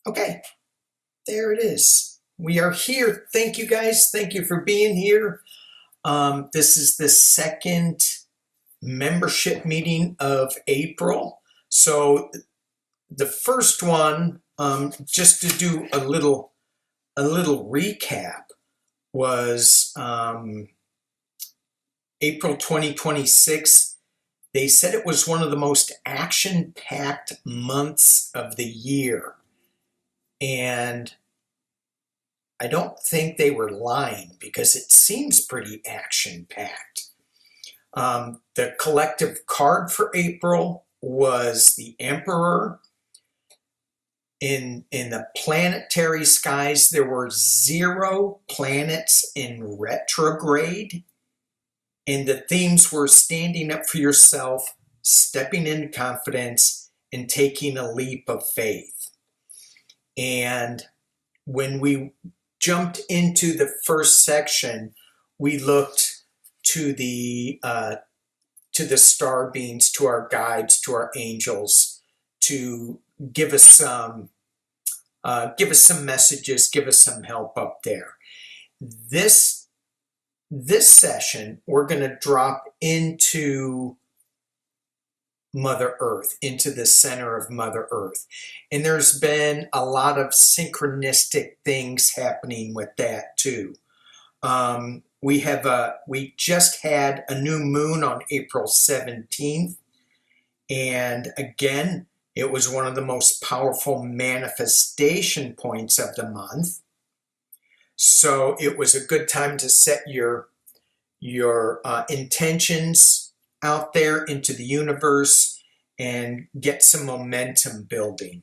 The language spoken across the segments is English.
Okay, there it is. We are here. Thank you guys. Thank you for being here. This is the second membership meeting of April. So the first one, just to do a little recap, was April 2026. They said it was one of the most action-packed months of the year. And I don't think they were lying because it seems pretty action-packed. The collective card for April was the Emperor. In the planetary skies, there were 0 planets in retrograde. And the themes were standing up for yourself, stepping into confidence, and taking a leap of faith. And when we jumped into the first section, we looked to the star beings, to our guides, to our angels, to give us some messages, give us some help up there. This session, we're going to drop into Mother Earth, into the center of Mother Earth. And there's been a lot of synchronistic things happening with that too. We just had a new moon on April 17th. And again, it was one of the most powerful manifestation points of the month. So it was a good time to set your intentions out there into the universe and get some momentum building.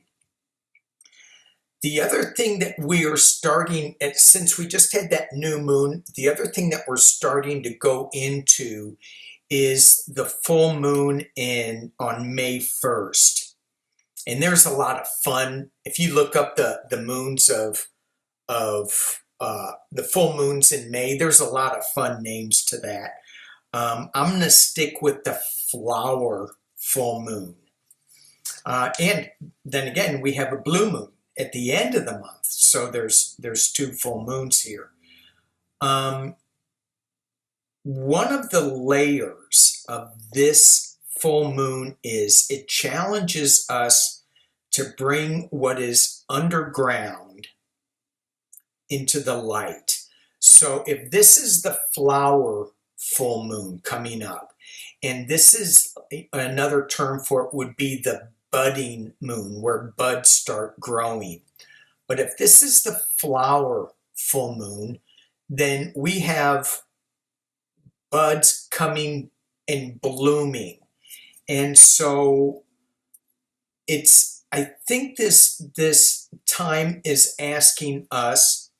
The other thing that we are starting, since we just had that new moon, the other thing that we're starting to go into is the full moon on May 1st. And there's a lot of fun. If you look up the moons of the full moons in May, there's a lot of fun names to that. I'm going to stick with the flower full moon. And then again, we have a blue moon at the end of the month. So there's 2 full moons here. One of the layers of this full moon is it challenges us to bring what is underground into the light. So if this is the flower full moon coming up, and this is another term for it would be the budding moon, where buds start growing. But if this is the flower full moon, then we have buds coming and blooming. And so I think this time is asking us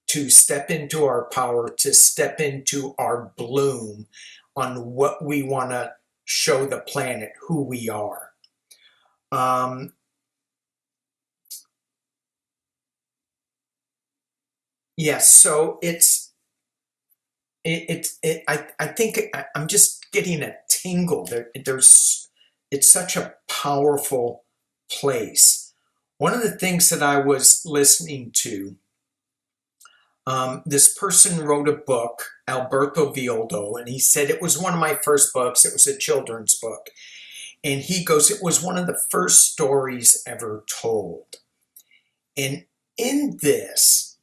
to step into our power, to step into our bloom on what we want to show the planet, who we are. Yes, so I think I'm just getting a tingle. It's such a powerful place. One of the things that I was listening to, this person wrote a book, Alberto Villoldo, and he said it was one of my first books. It was a children's book. And he goes, it was one of the first stories ever told. And in this,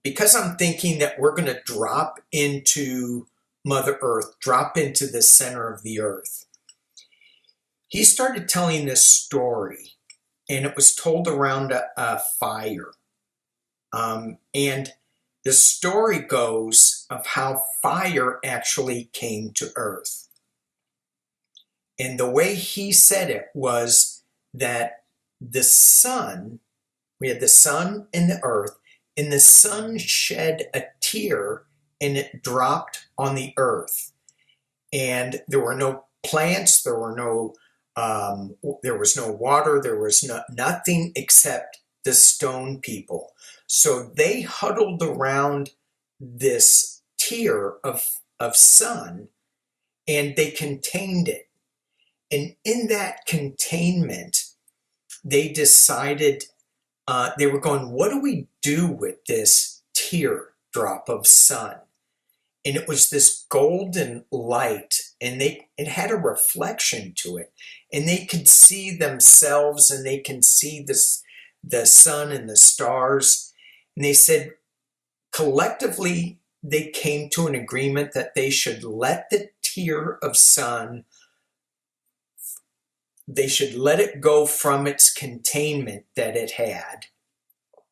because I'm thinking that we're going to drop into Mother Earth, drop into the center of the earth, he started telling this story, and it was told around a fire. And the story goes of how fire actually came to Earth. And the way he said it was that the sun, we had the sun and the earth, and the sun shed a tear and it dropped on the earth. And there were no plants, there was no water, there was nothing except the stone people. So they huddled around this tear of sun, and they contained it. And in that containment, they decided they were going, what do we do with this teardrop of sun? And it was this golden light, and it had a reflection to it, and they could see themselves, and they can see the sun and the stars. And they said collectively they came to an agreement that they should let the tear of sun, they should let it go from its containment that it had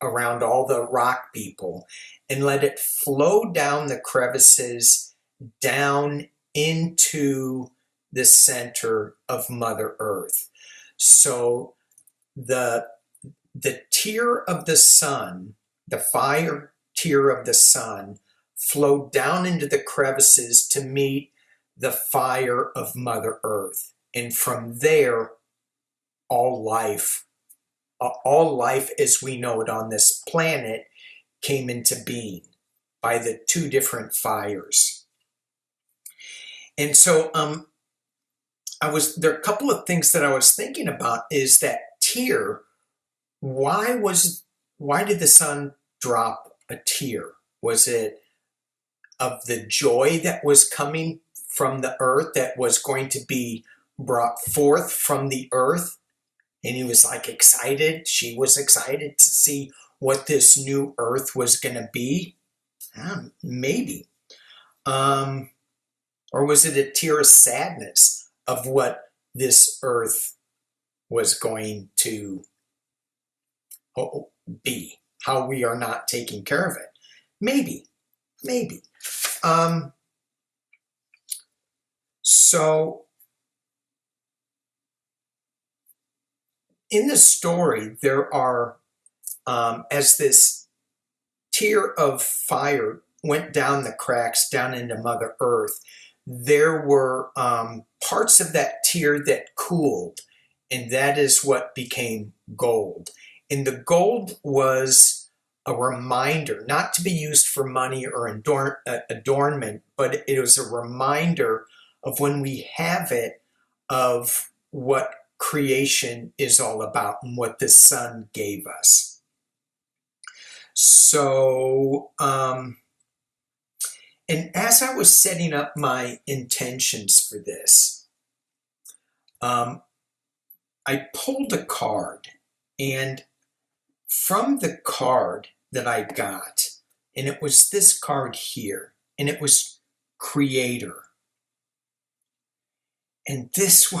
around all the rock people, and let it flow down the crevices down into the center of Mother Earth. So the tear of the sun, the fire tear of the sun, flowed down into the crevices to meet the fire of Mother Earth. And from there, all life as we know it on this planet came into being by the two different fires. And so there are a couple of things that I was thinking about. Is that tear, why did the sun drop a tear? Was it of the joy that was coming from the earth, that was going to be brought forth from the earth? And he was like excited. She was excited to see what this new earth was going to be. Maybe. Or was it a tear of sadness of what this earth was going to be? How we are not taking care of it? Maybe. So in the story, there are, as this tear of fire went down the cracks down into Mother Earth, there were parts of that tear that cooled, and that is what became gold. And the gold was a reminder, not to be used for money or adornment, but it was a reminder of when we have it, of what creation is all about and what the sun gave us. So, and as I was setting up my intentions for this, I pulled a card, and from the card that I got, and it was this card here, and it was Creator. And this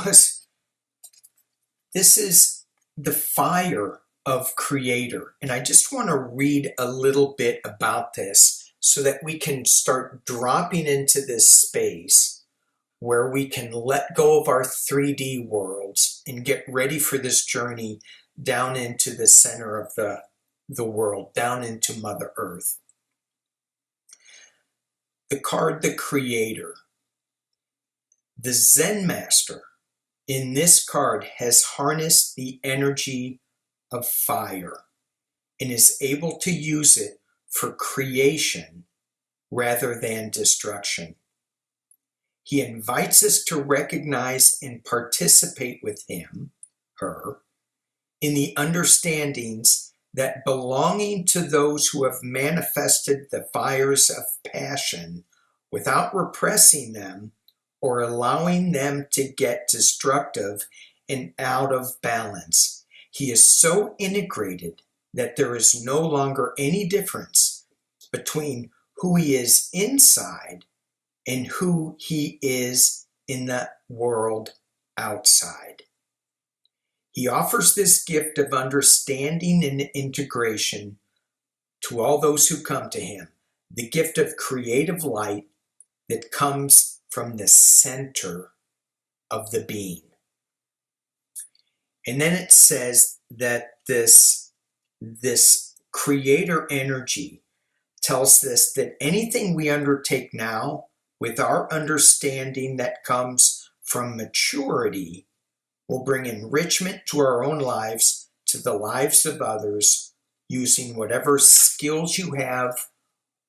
is the fire of Creator. And I just want to read a little bit about this so that we can start dropping into this space where we can let go of our 3D worlds and get ready for this journey down into the center of the world, down into Mother Earth. The card, the Creator. The Zen Master in this card has harnessed the energy of fire and is able to use it for creation rather than destruction. He invites us to recognize and participate with him, her, in the understandings that belonging to those who have manifested the fires of passion without repressing them or allowing them to get destructive and out of balance. He is so integrated that there is no longer any difference between who he is inside and who he is in the world outside. He offers this gift of understanding and integration to all those who come to him, the gift of creative light that comes from the center of the being. And then it says that this creator energy tells us that anything we undertake now with our understanding that comes from maturity will bring enrichment to our own lives, to the lives of others, using whatever skills you have,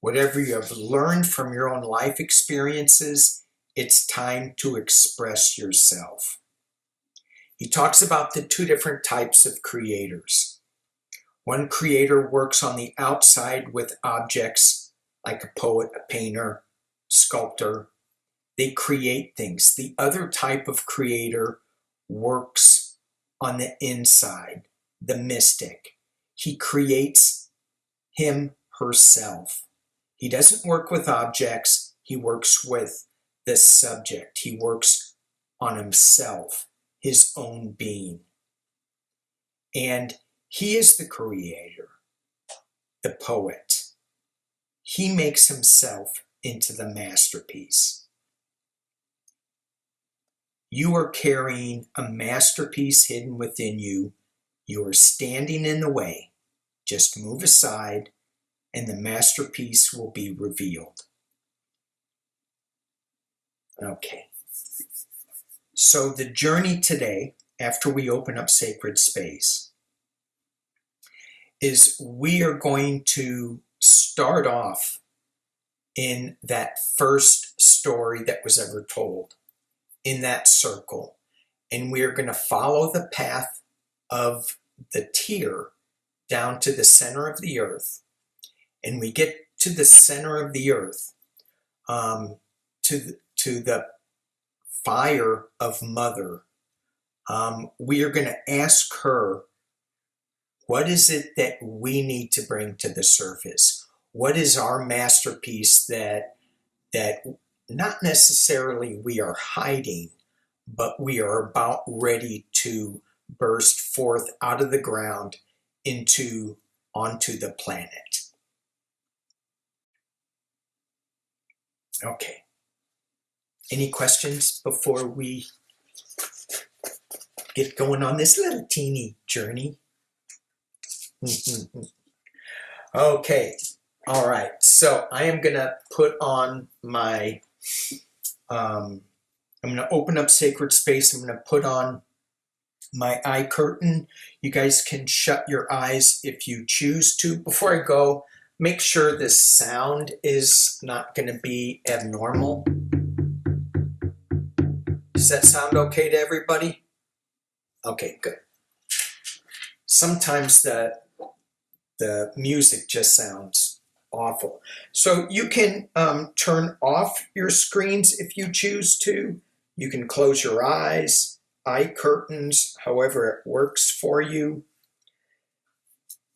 whatever you have learned from your own life experiences. It's time to express yourself. He talks about the two different types of creators. One creator works on the outside with objects like a poet, a painter, sculptor. They create things. The other type of creator works on the inside, the mystic. He creates him, herself. He doesn't work with objects. He works with the subject. He works on himself, his own being. And he is the creator, the poet. He makes himself into the masterpiece. You are carrying a masterpiece hidden within you. You are standing in the way. Just move aside and the masterpiece will be revealed. Okay. So the journey today, after we open up sacred space, is we are going to start off in that first story that was ever told, in that circle. And we are going to follow the path of the tear down to the center of the earth. And we get to the center of the earth, to the fire of Mother. We are going to ask her, what is it that we need to bring to the surface? What is our masterpiece that not necessarily we are hiding, but we are about ready to burst forth out of the ground onto the planet? Okay. Any questions before we get going on this little teeny journey? Okay. All right. So I am going to put on my, I'm going to open up sacred space. I'm going to put on my eye curtain. You guys can shut your eyes if you choose to. Before I go, make sure the sound is not going to be abnormal. Does that sound okay to everybody? Okay, good. Sometimes the music just sounds awful. So you can turn off your screens if you choose to. You can close your eyes, eye curtains, however it works for you.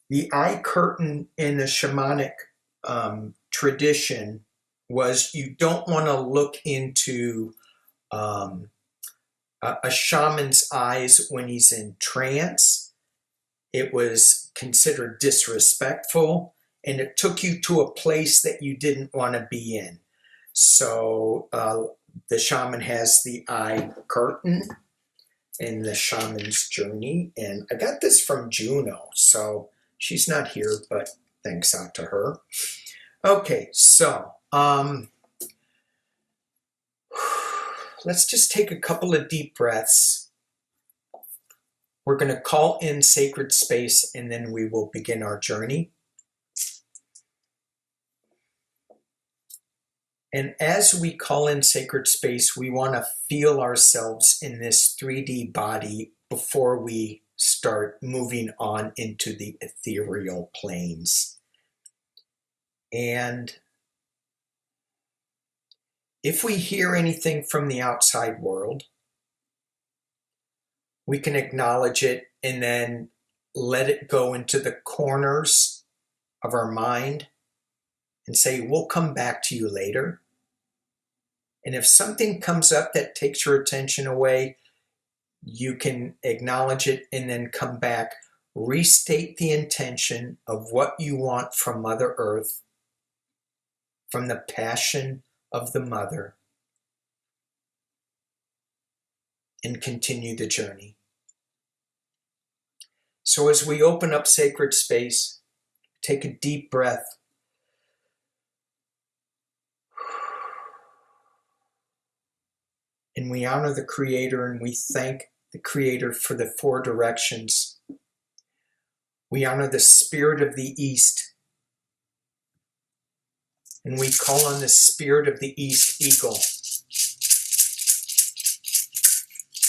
The eye curtain in the shamanic tradition was you don't want to look into a shaman's eyes when he's in trance. It was considered disrespectful, and it took you to a place that you didn't want to be in. So the shaman has the eye curtain in the shaman's journey, and I got this from Juno, so she's not here, but thanks out to her. Okay, so let's just take a couple of deep breaths. We're going to call in sacred space, and then we will begin our journey. And as we call in sacred space, we want to feel ourselves in this 3D body before we start moving on into the ethereal planes. And if we hear anything from the outside world, we can acknowledge it and then let it go into the corners of our mind and say, we'll come back to you later. And if something comes up that takes your attention away, you can acknowledge it and then come back, restate the intention of what you want from Mother Earth, from the passion of the Mother, and continue the journey. So as we open up sacred space, take a deep breath. And we honor the Creator, and we thank the Creator for the 4 directions. We honor the Spirit of the East, and we call on the Spirit of the East Eagle.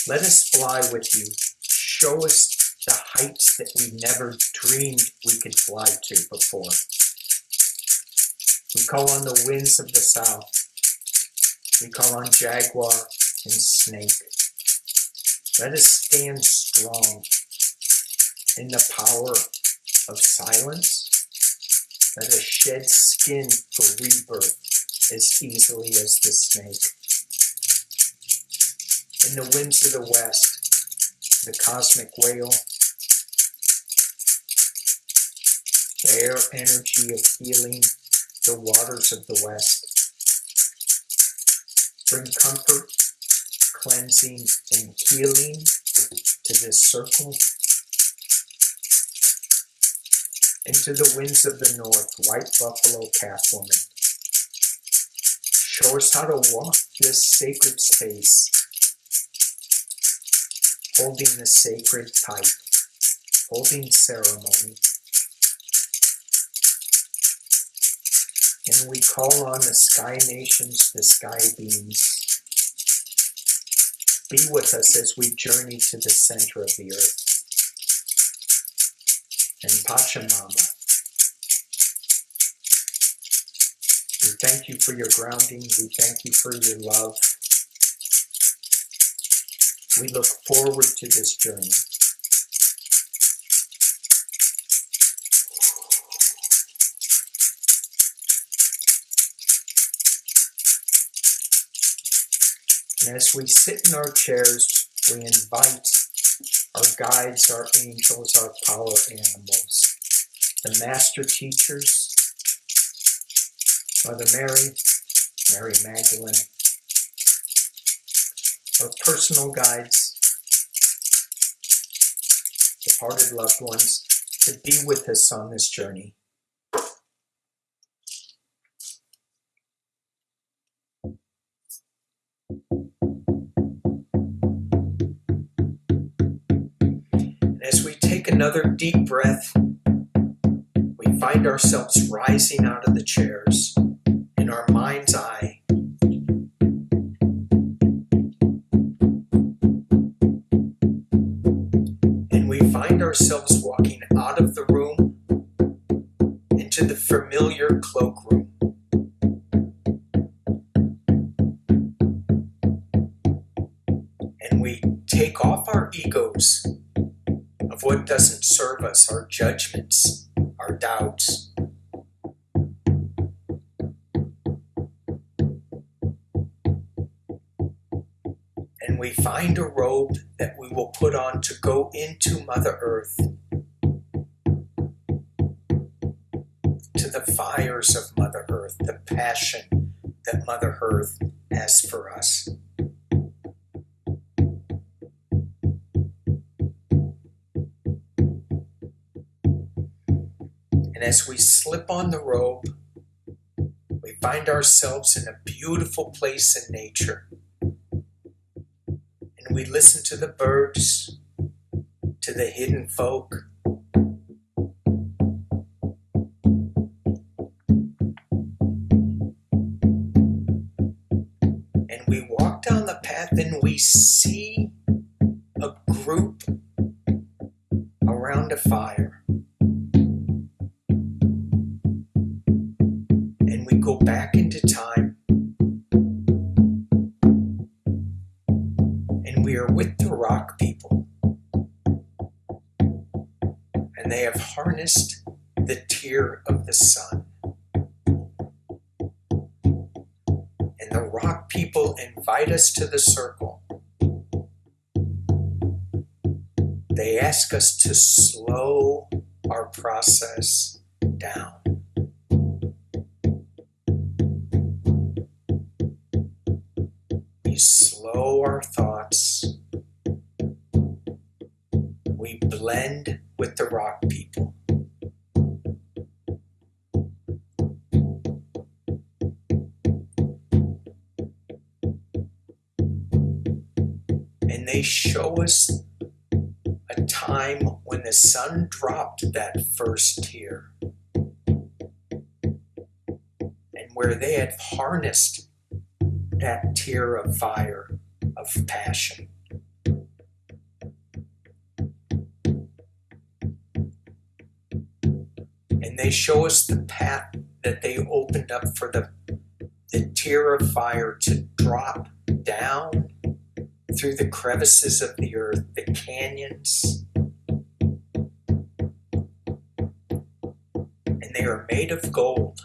Let us fly with you. Show us the heights that we never dreamed we could fly to before. We call on the winds of the south. We call on jaguar and snake. Let us stand strong in the power of silence. Let us shed skin for rebirth as easily as the snake. In the winds of the west, the cosmic whale, the air energy of healing, the waters of the west, bring comfort, cleansing, and healing to this circle. Into the winds of the north, white buffalo calf woman. Show us how to walk this sacred space, holding the sacred pipe, holding ceremony. And we call on the sky nations, the sky beings. Be with us as we journey to the center of the earth. And Pachamama, we thank you for your grounding. We thank you for your love. We look forward to this journey. And as we sit in our chairs, we invite our guides, our angels, our power animals, the master teachers, Mother Mary, Mary Magdalene, our personal guides, departed loved ones, to be with us on this journey. As we take another deep breath, we find ourselves rising out of the chairs in our mind's eye. And we find ourselves walking out of the room into the familiar cloakroom. And we take off our egos of what doesn't serve us, our judgments, our doubts. And we find a robe that we will put on to go into Mother Earth, to the fires of Mother Earth, the passion that Mother Earth has for us. And as we slip on the robe, we find ourselves in a beautiful place in nature. And we listen to the birds, to the hidden folk. And we walk down the path and we see a group around a fire. Go back into time, and we are with the rock people, and they have harnessed the tear of the sun, and the rock people invite us to the circle. They ask us to slow our process down. We slow our thoughts. We blend with the rock people. And they show us a time when the sun dropped that first tear, and where they had harnessed that tear of fire, of passion. And they show us the path that they opened up for the tier of fire to drop down through the crevices of the earth, the canyons. And they are made of gold.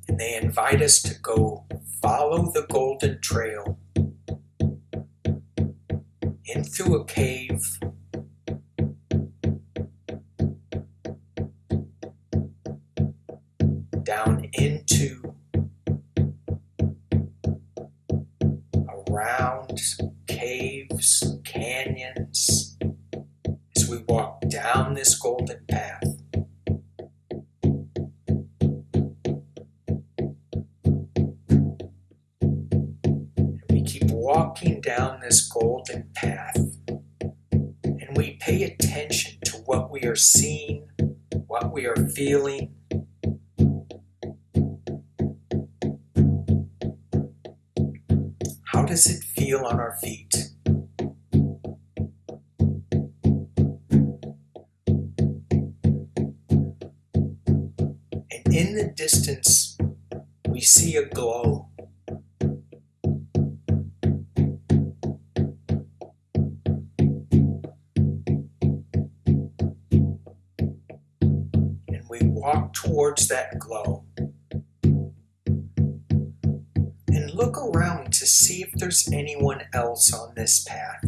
And they invite us to go follow the golden trail in through a cave, down into, around caves, canyons, as we walk down this golden path. And we keep walking down this golden path, and we pay attention to what we are seeing, what we are feeling. How does it feel on our feet? And in the distance, we see a glow. And we walk towards that glow. Look around to see if there's anyone else on this path.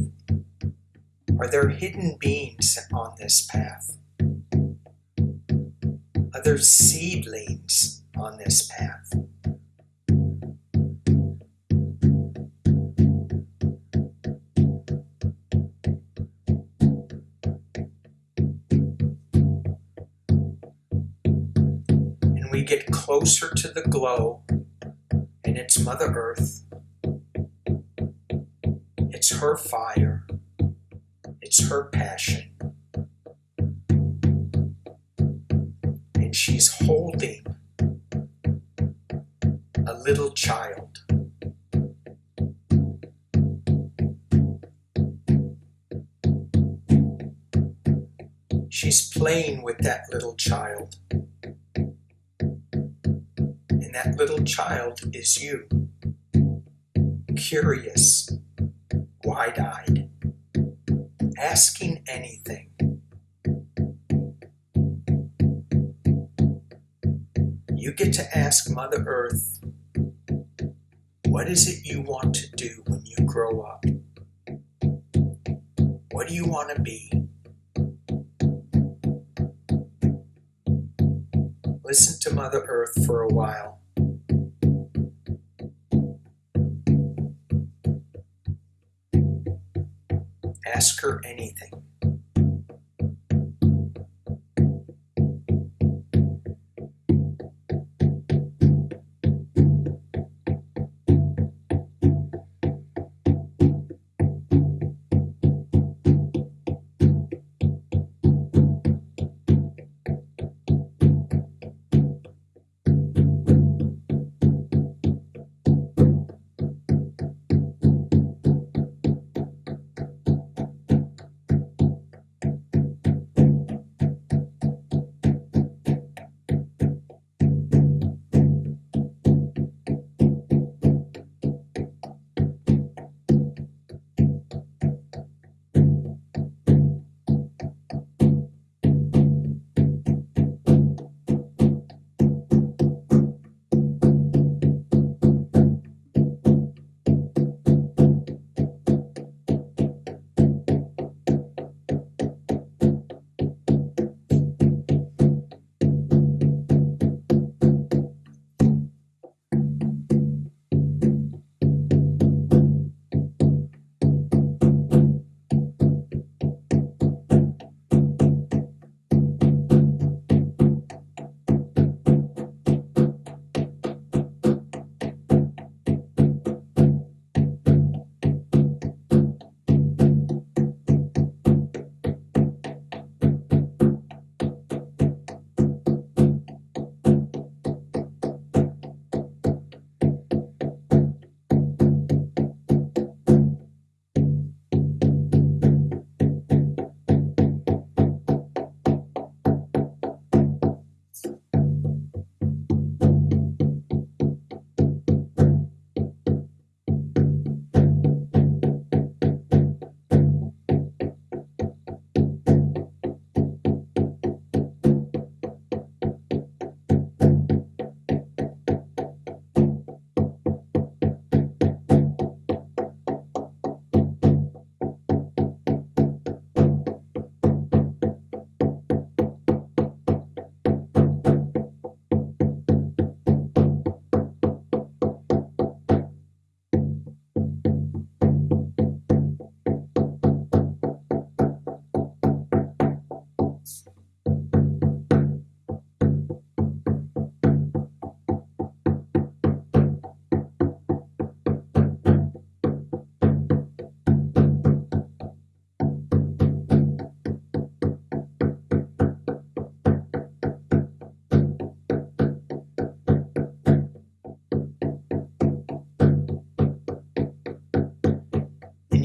Are there hidden beings on this path? Are there seedlings on this path? And we get closer to the glow. And it's Mother Earth. It's her fire. It's her passion. And she's holding a little child. She's playing with that little child. And that little child is you, curious, wide-eyed, asking anything. You get to ask Mother Earth, what is it you want to do when you grow up? What do you want to be? Listen to Mother Earth for a while. Ask her anything.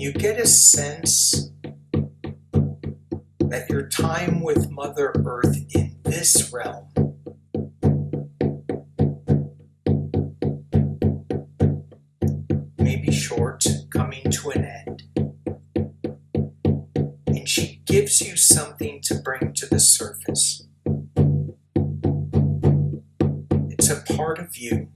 you get a sense that your time with Mother Earth in this realm may be short, coming to an end. And she gives you something to bring to the surface. It's a part of you.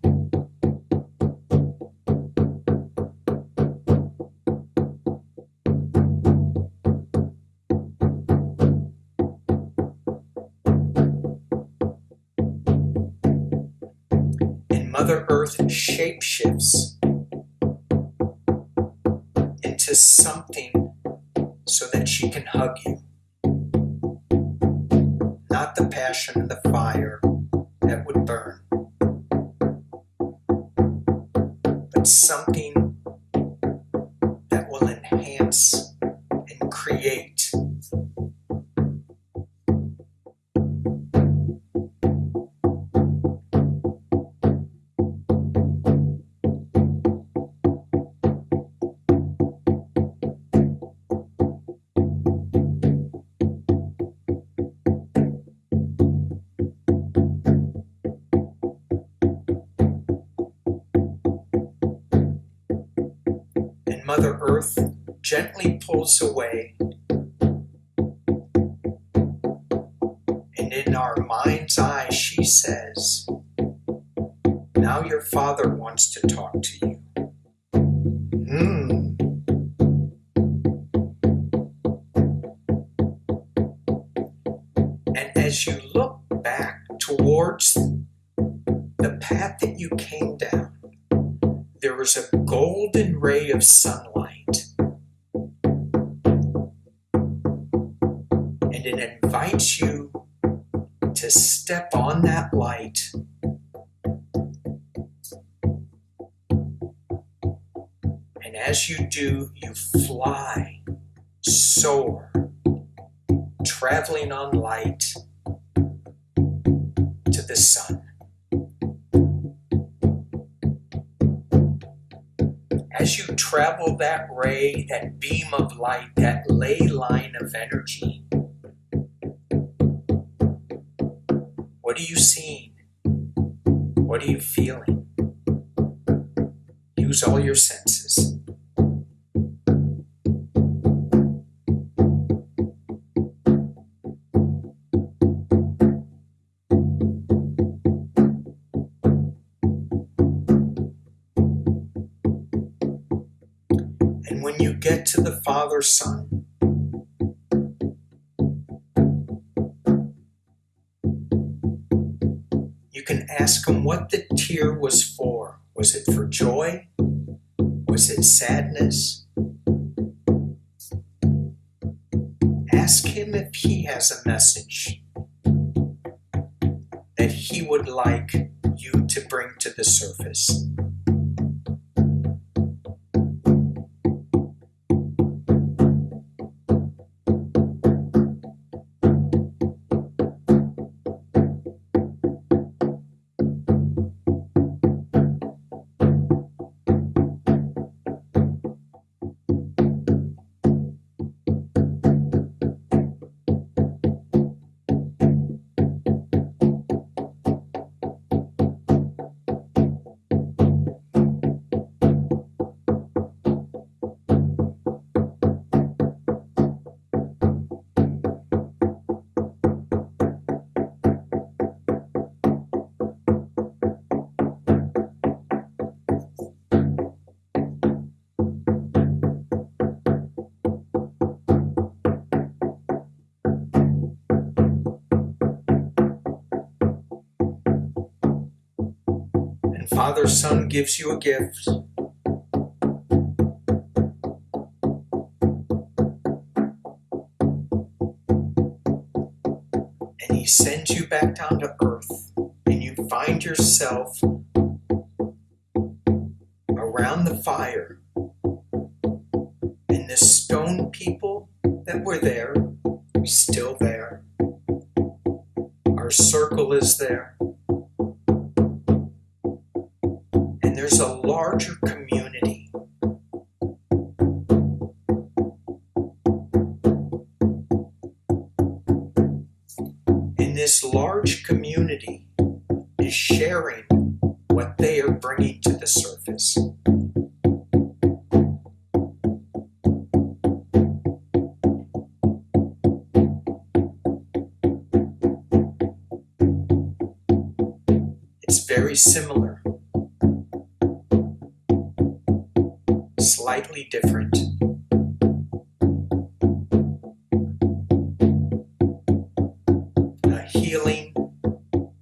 Mother Earth shapeshifts into something so that she can hug you. Not the passion and the fire that would burn, but something that will enhance and create. Mother Earth gently pulls away, and in our mind's eye she says, "Now your father wants to talk to you." And as you look back towards the path that you came down, there was a golden ray of sunlight, and it invites you to step on that light and as you do, you fly, soar, traveling on light to the sun. As you travel that ray, that beam of light, that ley line of energy, what are you seeing? What are you feeling? Use all your senses. And when you get to the Father, Son, you can ask him what the tear was for. Was it for joy? Was it sadness? Ask him if he has a message that he would like you to bring to the surface. Father, Son gives you a gift. And he sends you back down to earth, and you find yourself around the fire. And the stone people that were there are still there. Our circle is there. There's a larger community this large community is sharing what they are bringing to the surface. It's very similar, slightly different. A healing,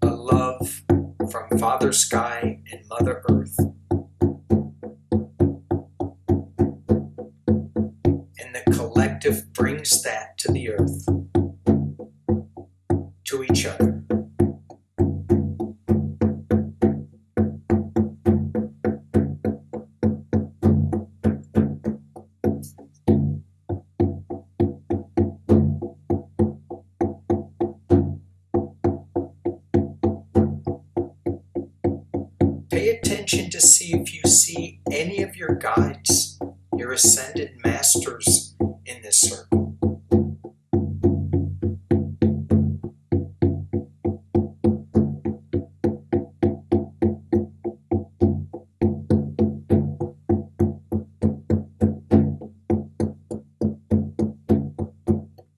a love from Father Sky and Mother Earth. And the collective brings that to the earth, to each other. Pay attention to see if you see any of your guides, your ascended masters in this circle.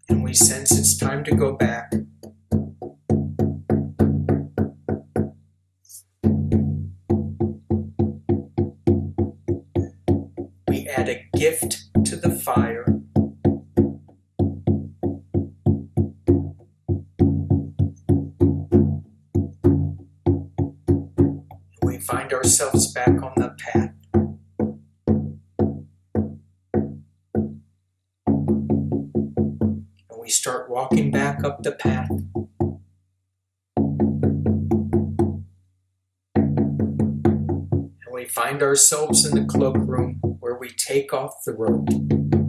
And we sense it's time to go back. We add a gift to the fire. We find ourselves back on the path. And we start walking back up the path. And we find ourselves in the cloakroom where we take off the robe. And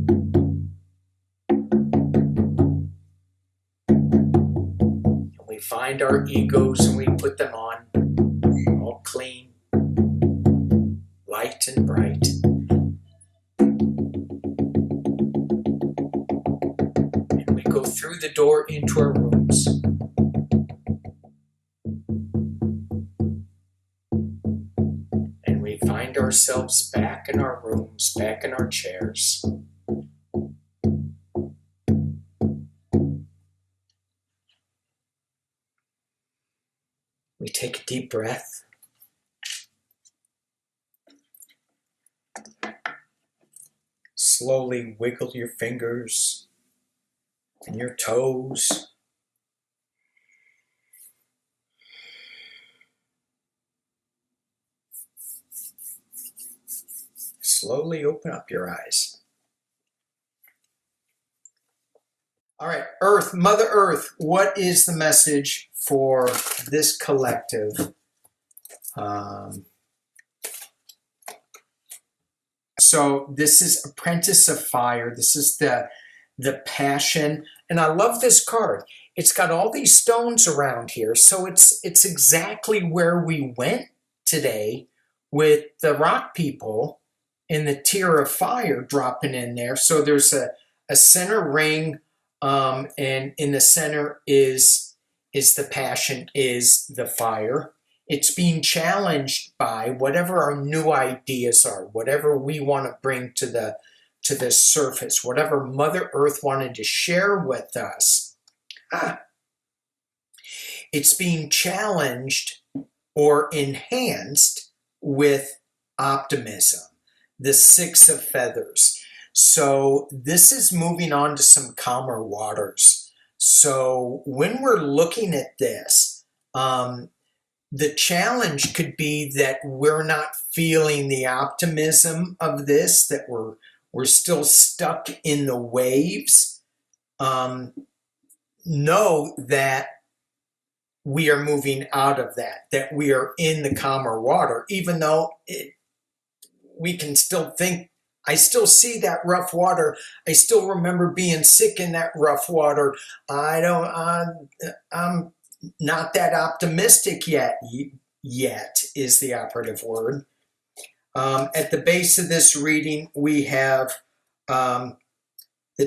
we find our egos and we put them on, all clean, light and bright. And we go through the door into our rooms. And we find ourselves back in our rooms, back in our chairs. We take a deep breath. Slowly wiggle your fingers and your toes. Slowly open up your eyes. All right, Earth, Mother Earth, what is the message for this collective? So this is Apprentice of Fire. This is the passion. And I love this card. It's got all these stones around here. So it's exactly where we went today with the rock people in the tier of fire dropping in there. So there's a center ring, and in the center is the passion, is the fire. It's being challenged by whatever our new ideas are, whatever we want to bring to the surface, whatever Mother Earth wanted to share with us. It's being challenged or enhanced with optimism, the Six of Feathers. So this is moving on to some calmer waters. So when we're looking at this, the challenge could be that we're not feeling the optimism of this, that we're still stuck in the waves. Know that we are moving out of that we are in the calmer water, even though we can still think, I still see that rough water. I still remember being sick in that rough water. I'm not that optimistic yet is the operative word. At the base of this reading, we have the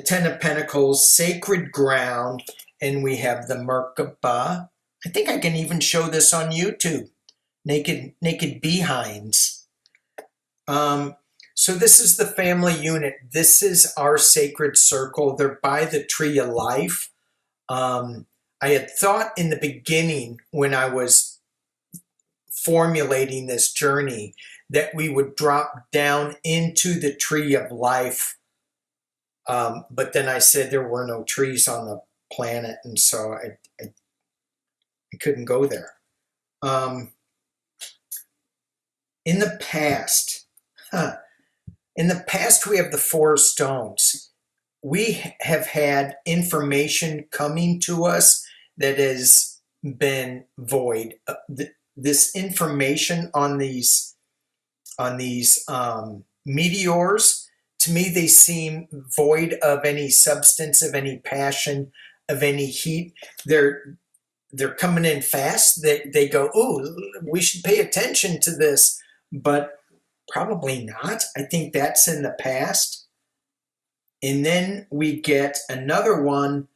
Ten of Pentacles, sacred ground, and we have the Merkaba. I think I can even show this on YouTube. Naked behinds. So this is the family unit. This is our sacred circle. They're by the tree of life. I had thought in the beginning when I was formulating this journey that we would drop down into the tree of life. But then I said there were no trees on the planet, and so I couldn't go there. In the past, we have the 4 stones. We have had information coming to us that has been void. This information on these meteors, to me, they seem void of any substance, of any passion, of any heat. They're coming in fast. They go, oh, we should pay attention to this, but probably not. I think that's in the past. And then we get another one.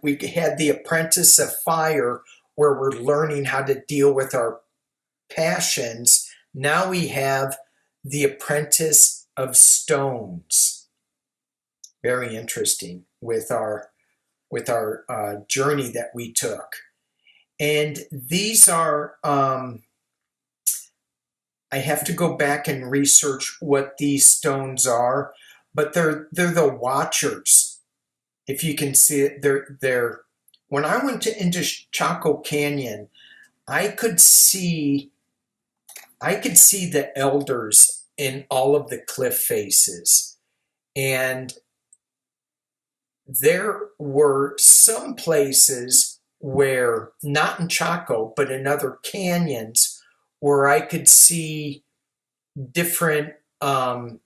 We had the Apprentice of Fire, where we're learning how to deal with our passions. Now we have the Apprentice of Stones. Very interesting with our journey that we took. And these are, I have to go back and research what these stones are, but they're the Watchers. If you can see it, they're when I went into Chaco Canyon, I could see the elders in all of the cliff faces. And there were some places where, not in Chaco, but in other canyons, where I could see different power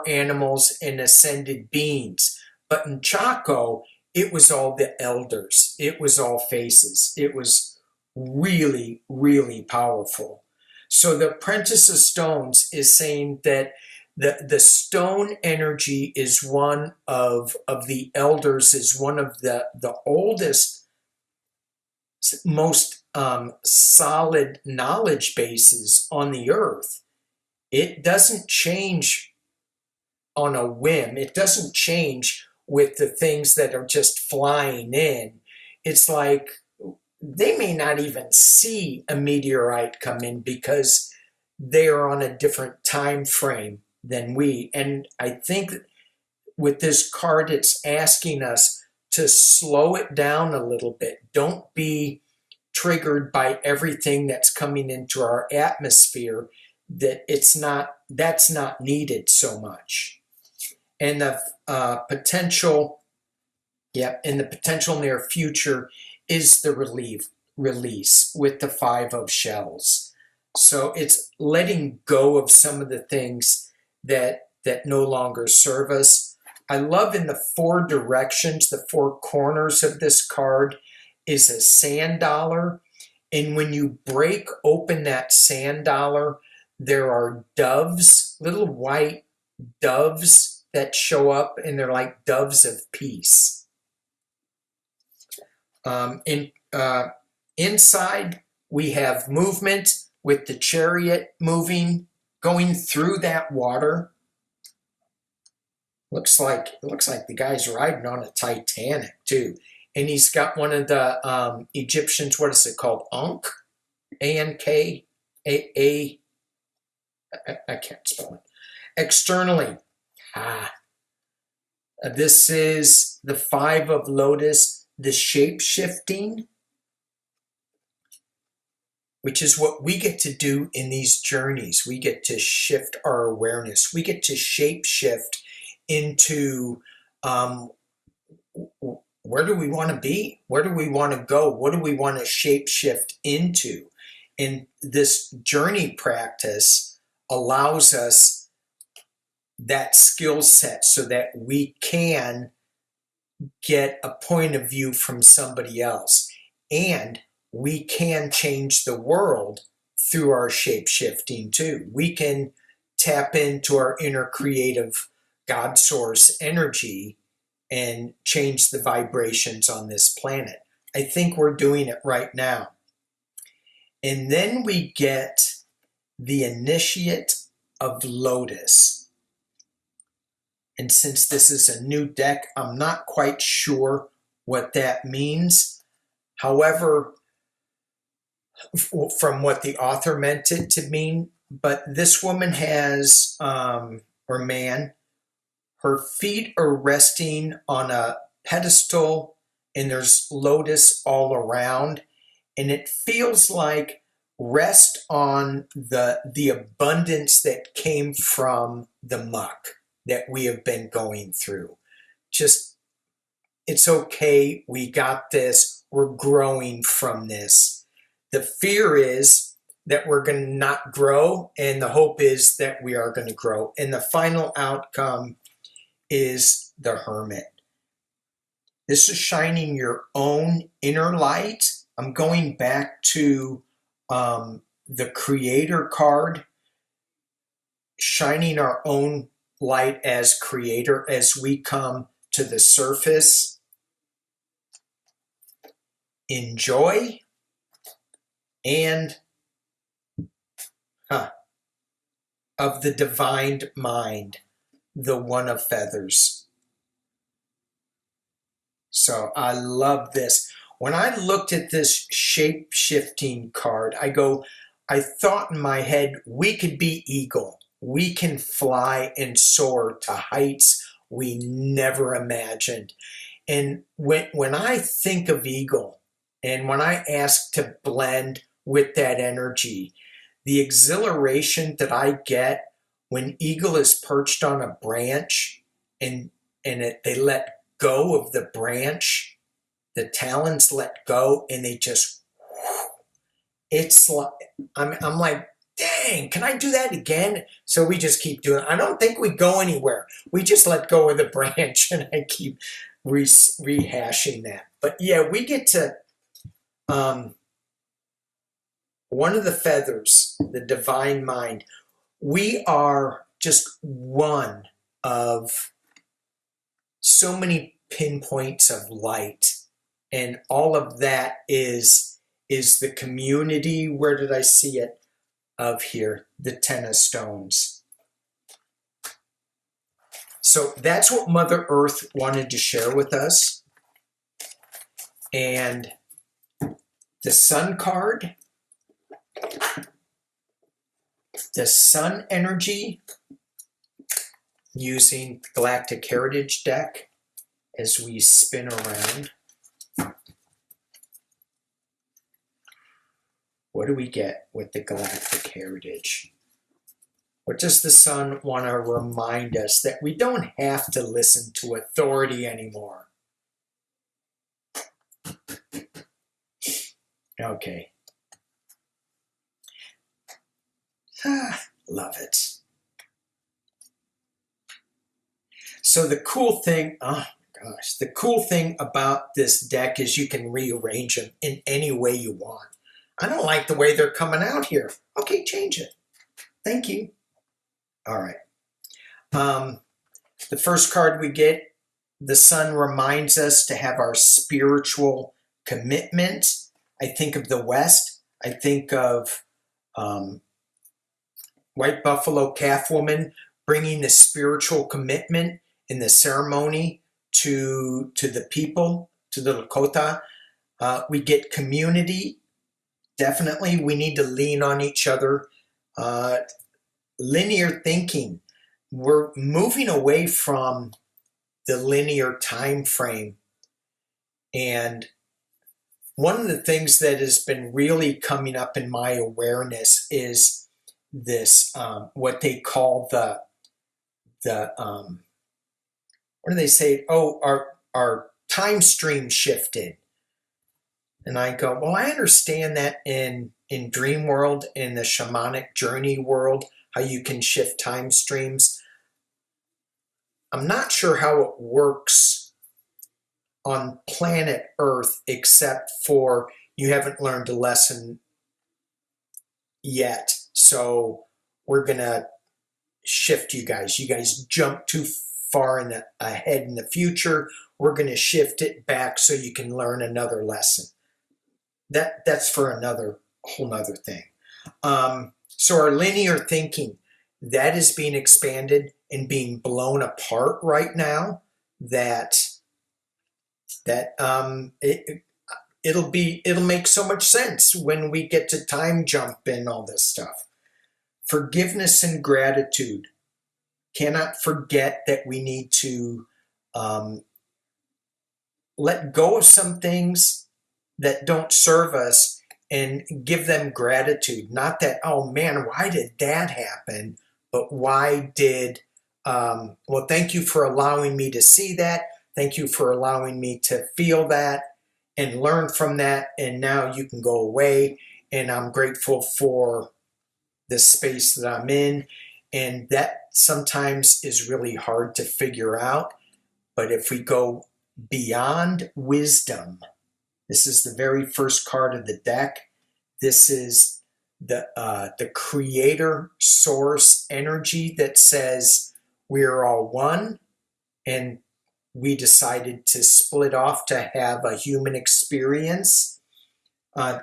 animals and ascended beings. But in Chaco, it was all the elders. It was all faces. It was really, really powerful. So the Apprentice of Stones is saying that the stone energy is one of the elders, is one of the oldest, most solid knowledge bases on the earth. It doesn't change on a whim. It doesn't change with the things that are just flying in. It's like they may not even see a meteorite come in because they are on a different time frame than we. And I think with this card, it's asking us to slow it down a little bit. Don't be triggered by everything that's coming into our atmosphere, that's not needed so much. And the potential near future is the release with the 5 of shells. So it's letting go of some of the things that no longer serve us. I love in the 4 directions, the 4 corners of this card is a sand dollar. And when you break open that sand dollar, there are doves, little white doves that show up, and they're like doves of peace. Inside, we have movement with the chariot moving, going through that water. Looks like the guy's riding on a Titanic too. And he's got one of the Egyptians, what is it called? Ankh? A-N-K? I can't spell it. Externally, this is the 5 of Lotus, the shape-shifting, which is what we get to do in these journeys. We get to shift our awareness. We get to shape-shift into where do we want to be? Where do we want to go? What do we want to shape-shift into? And this journey practice allows us that skill set so that we can get a point of view from somebody else. And we can change the world through our shape-shifting too. We can tap into our inner creative God source energy and change the vibrations on this planet. I think we're doing it right now. And then we get the initiate of Lotus. And since this is a new deck, I'm not quite sure what that means. However, from what the author meant it to mean, but this woman has, or man, her feet are resting on a pedestal and there's lotus all around. And it feels like rest on the abundance that came from the muck that we have been going through. Just, it's okay. We got this. We're growing from this. The fear is that we're going to not grow, and the hope is that we are going to grow. And the final outcome is the Hermit. This is shining your own inner light. I'm going back to the Creator card, shining our own light as Creator as we come to the surface. Enjoy and of the divine mind, the one of feathers. So I love this. When I looked at this shape-shifting card, I thought in my head, we could be eagle. We can fly and soar to heights we never imagined. And when I think of eagle, and when I ask to blend with that energy, the exhilaration that I get when eagle is perched on a branch and they let go of the branch, the talons let go, and they just, it's like, I'm like, dang, can I do that again? So we just keep doing it. I don't think we go anywhere. We just let go of the branch, and I keep rehashing that. But yeah, we get to one of the feathers, the divine mind. We are just one of so many pinpoints of light, and all of that is the community. Where did I see it? Of here, the Ten of Stones. So that's what Mother Earth wanted to share with us. And the Sun card, the Sun energy, using the Galactic Heritage deck as we spin around. What do we get with the Galactic Heritage? What does the Sun want to remind us? That we don't have to listen to authority anymore. Okay. Love it. So the cool thing, oh gosh, the cool thing about this deck is you can rearrange them in any way you want. I don't like the way they're coming out here. Okay, change it. Thank you. All right. The first card we get, the Sun reminds us to have our spiritual commitment. I think of the West. I think of White Buffalo Calf Woman bringing the spiritual commitment in the ceremony to the people, to the Lakota. We get community. Definitely, we need to lean on each other. Linear thinking. We're moving away from the linear time frame. And one of the things that has been really coming up in my awareness is this, what they call the what do they say? Oh, our time stream shifted. And I go, well, I understand that in dream world, in the shamanic journey world, how you can shift time streams. I'm not sure how it works on planet Earth, except for you haven't learned a lesson yet. So we're going to shift you guys. You guys jump too far ahead in the future, we're going to shift it back so you can learn another lesson. That's for another whole nother thing. So our linear thinking, that is being expanded and being blown apart right now. It'll make so much sense when we get to time jump and all this stuff. Forgiveness and gratitude. Cannot forget that we need to let go of some things that don't serve us and give them gratitude. Not that, oh man, why did that happen? But why did, well, thank you for allowing me to see that. Thank you for allowing me to feel that and learn from that. And now you can go away. And I'm grateful for the space that I'm in. And that sometimes is really hard to figure out. But if we go beyond wisdom, this is the very first card of the deck. This is the creator source energy that says we're all one, and we decided to split off to have a human experience.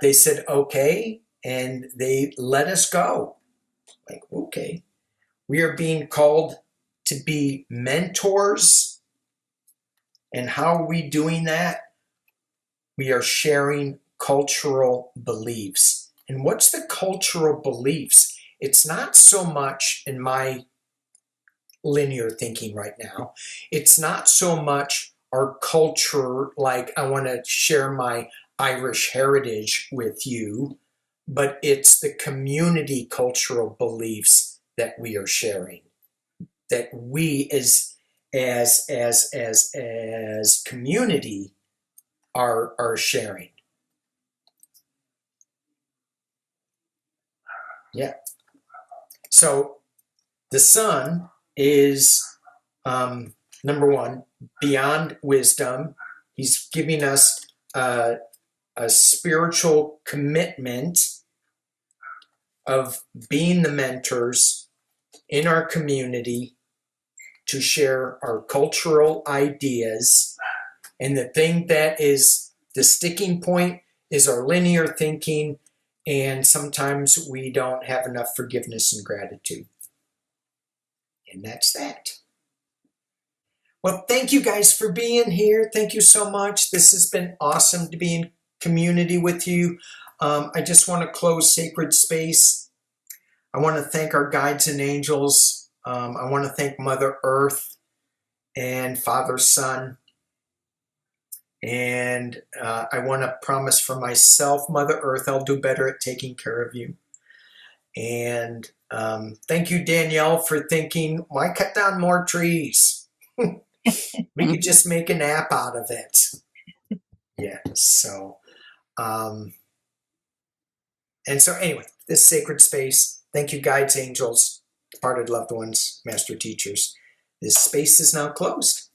They said, okay, and they let us go. Like, okay. We are being called to be mentors. And how are we doing that? We are sharing cultural beliefs. And what's the cultural beliefs? It's not so much in my linear thinking right now. It's not so much our culture, like I want to share my Irish heritage with you, but it's the community cultural beliefs that we are sharing, that we as community are sharing. Yeah. So the sun is number one, beyond wisdom. He's giving us a spiritual commitment of being the mentors in our community to share our cultural ideas. And the thing that is the sticking point is our linear thinking, and sometimes we don't have enough forgiveness and gratitude. And that's that. Well, thank you guys for being here. Thank you so much. This has been awesome to be in community with you. I just want to close Sacred Space. I want to thank our guides and angels. I want to thank Mother Earth and Father Son. And I want to promise for myself, Mother Earth, I'll do better at taking care of you. And thank you, Danielle, for thinking, why cut down more trees? We could just make an app out of it. Yeah, so, and so anyway, this Sacred Space, thank you, guides, angels, departed loved ones, master teachers. This space is now closed.